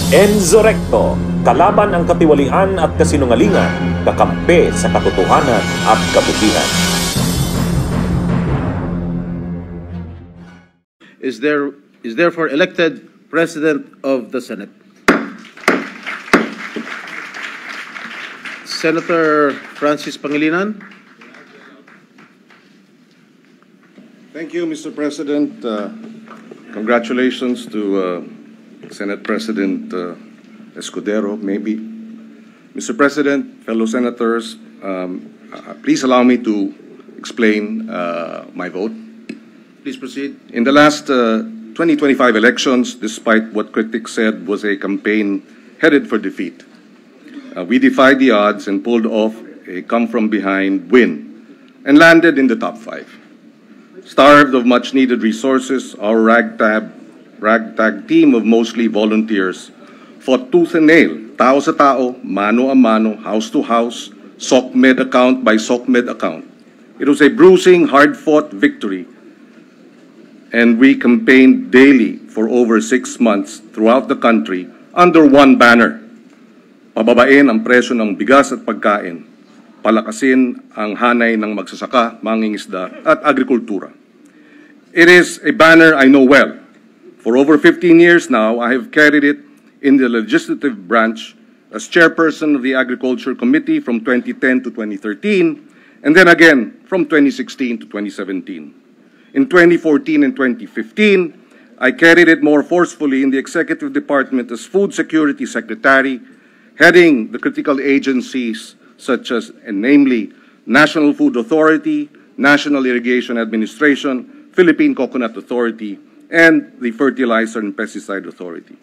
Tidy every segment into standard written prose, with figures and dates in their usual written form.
Enzo Recto, kalaban ang katiwalian at kasinungalingan, kakampi sa katotohanan at kabutihan. Is therefore elected President of the Senate. Senator Francis Pangilinan. Thank you, Mr. President. Congratulations to Senate President Escudero, maybe. Mr. President, fellow senators, please allow me to explain my vote. Please proceed. In the last 2025 elections, despite what critics said was a campaign headed for defeat, we defied the odds and pulled off a come-from-behind win and landed in the top 5. Starved of much-needed resources, our ragtag team of mostly volunteers fought tooth and nail, tao sa tao, mano a mano, house to house, SOCMED account by SOCMED account. It was a bruising, hard-fought victory, and we campaigned daily for over 6 months throughout the country under one banner. Pababain ang presyo ng bigas at pagkain, palakasin ang hanay ng magsasaka, mangingisda at agrikultura. It is a banner I know well. For over 15 years now, I have carried it in the legislative branch as chairperson of the Agriculture Committee from 2010 to 2013, and then again from 2016 to 2017. In 2014 and 2015, I carried it more forcefully in the Executive Department as Food Security Secretary, heading the critical agencies such as, and namely, National Food Authority, National Irrigation Administration, Philippine Coconut Authority, and the Fertilizer and Pesticide Authority.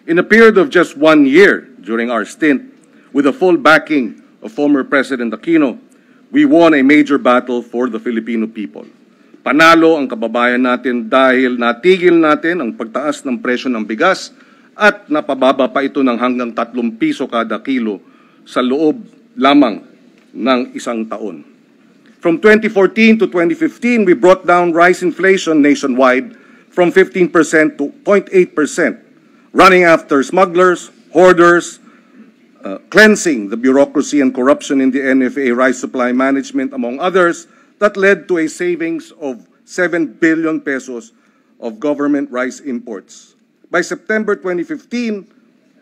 In a period of just 1 year during our stint, with the full backing of former President Aquino, we won a major battle for the Filipino people. Panalo ang kababayan natin dahil natigil natin ang pagtaas ng presyo ng bigas at napababa pa ito ng hanggang 3 piso kada kilo sa loob lamang ng 1 taon. From 2014 to 2015, we brought down rice inflation nationwide from 15% to 0.8%, running after smugglers, hoarders, cleansing the bureaucracy and corruption in the NFA rice supply management, among others, that led to a savings of 7 billion pesos of government rice imports. By September 2015,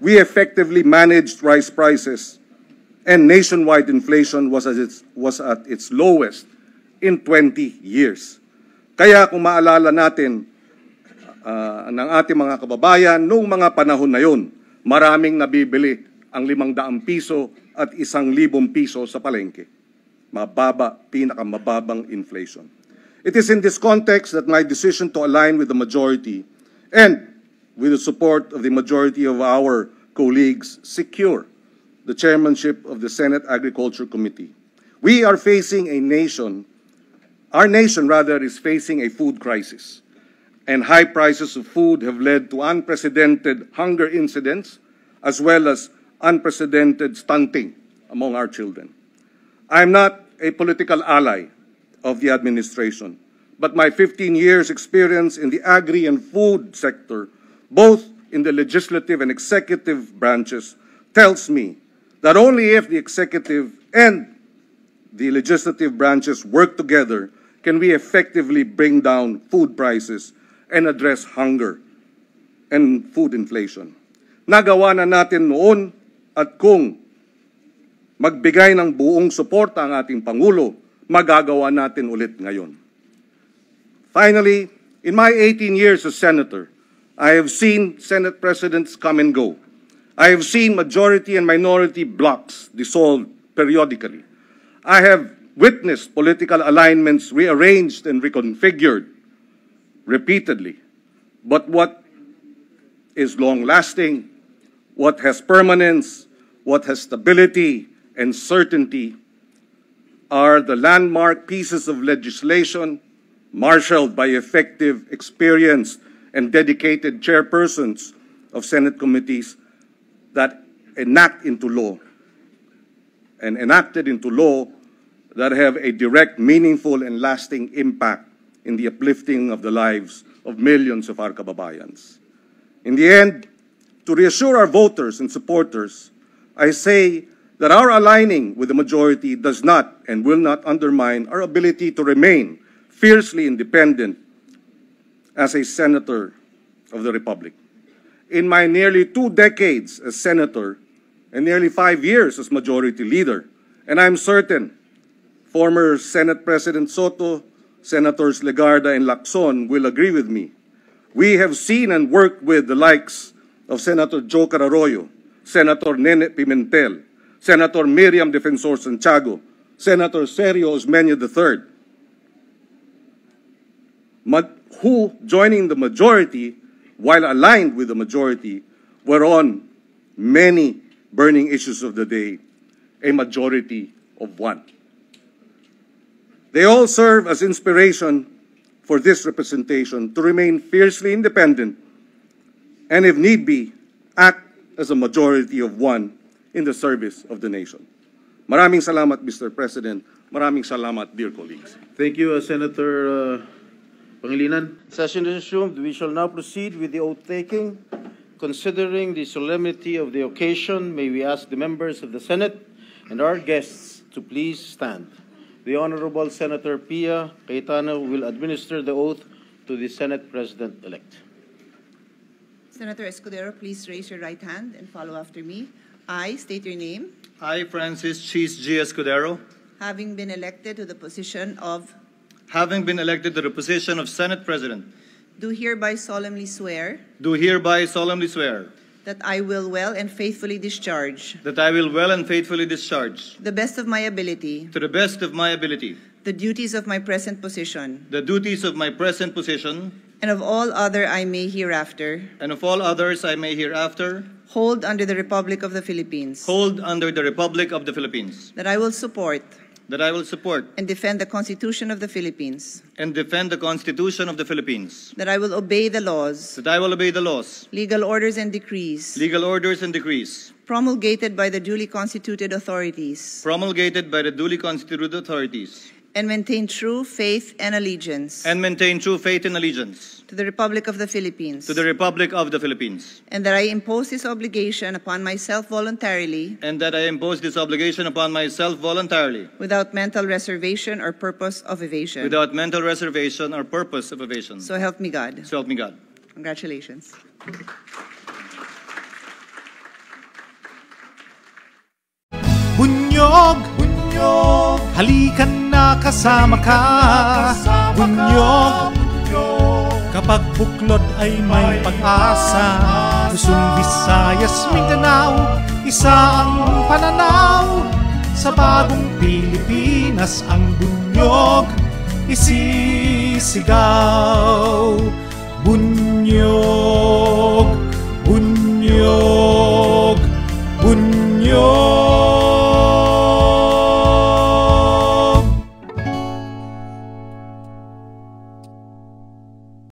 we effectively managed rice prices, and nationwide inflation was at its lowest in 20 years. Kaya kung maalala natin ng ating mga kababayan, noong mga panahon na yun, maraming nabibili ang 500 piso at 1,000 piso sa palengke. Mababa, pinakamababang inflation. It is in this context that my decision to align with the majority and with the support of the majority of our colleagues secure the chairmanship of the Senate Agriculture Committee. We are facing our nation is facing a food crisis, and high prices of food have led to unprecedented hunger incidents as well as unprecedented stunting among our children. I am not a political ally of the administration, but my 15 years experience in the agri and food sector, both in the legislative and executive branches, tells me that only if the executive and the legislative branches work together can we effectively bring down food prices and address hunger and food inflation. Nagawa na natin noon, at kung magbigay ng buong suporta ang ating Pangulo, magagawa natin ulit ngayon. Finally, in my 18 years as senator, I have seen Senate presidents come and go. I have seen majority and minority blocs dissolved periodically. I have witnessed political alignments rearranged and reconfigured repeatedly. But what is long-lasting, what has permanence, what has stability and certainty are the landmark pieces of legislation marshaled by effective, experienced, and dedicated chairpersons of Senate committees that enact into law and enacted into law that have a direct, meaningful, and lasting impact in the uplifting of the lives of millions of our kababayans. In the end, to reassure our voters and supporters, I say that our aligning with the majority does not and will not undermine our ability to remain fiercely independent as a senator of the Republic. In my nearly 2 decades as senator and nearly 5 years as majority leader, and I'm certain former Senate President Soto, Senators Legarda and Lacson will agree with me, we have seen and worked with the likes of Senator Joker Arroyo, Senator Nene Pimentel, Senator Miriam Defensor Santiago, Senator Sergio Osmeña III, who, joining the majority, while aligned with the majority, were on many burning issues of the day, a majority of one. They all serve as inspiration for this representation to remain fiercely independent and, if need be, act as a majority of one in the service of the nation. Maraming salamat, Mr. President. Maraming salamat, dear colleagues. Thank you, Senator Pangilinan. Session is resumed. We shall now proceed with the oath-taking. Considering the solemnity of the occasion, may we ask the members of the Senate and our guests to please stand. The Honorable Senator Pia Cayetano will administer the oath to the Senate President-elect. Senator Escudero, please raise your right hand and follow after me. I state your name. I, Francis Cheese G. Escudero, Having been elected to the position of Senate President, do hereby solemnly swear do hereby solemnly swear that I will well and faithfully discharge, that I will well and faithfully discharge, to the best of my ability, to the best of my ability, the duties of my present position, the duties of my present position, and of all other I may hereafter and of all others I may hereafter hold under the Republic of the Philippines, hold under the Republic of the Philippines, that I will support that I will support and defend the Constitution of the Philippines, and defend the Constitution of the Philippines, that I will obey the laws, that I will obey the laws, legal orders and decrees promulgated by the duly constituted authorities, and maintain true faith and allegiance and maintain true faith and allegiance to the Republic of the Philippines, to the Republic of the Philippines, and that I impose this obligation upon myself voluntarily, and that I impose this obligation upon myself voluntarily, without mental reservation or purpose of evasion. without mental reservation or purpose of evasion. So help me God. So help me God. Congratulations. Bunyog, bunyog, halikan na kasama ka. Bunyog, kapag buklod ay may pag-asa. Luzon, Visayas, Mindanao, isa ang pananaw. Sa bagong Pilipinas ang bunyog isisigaw.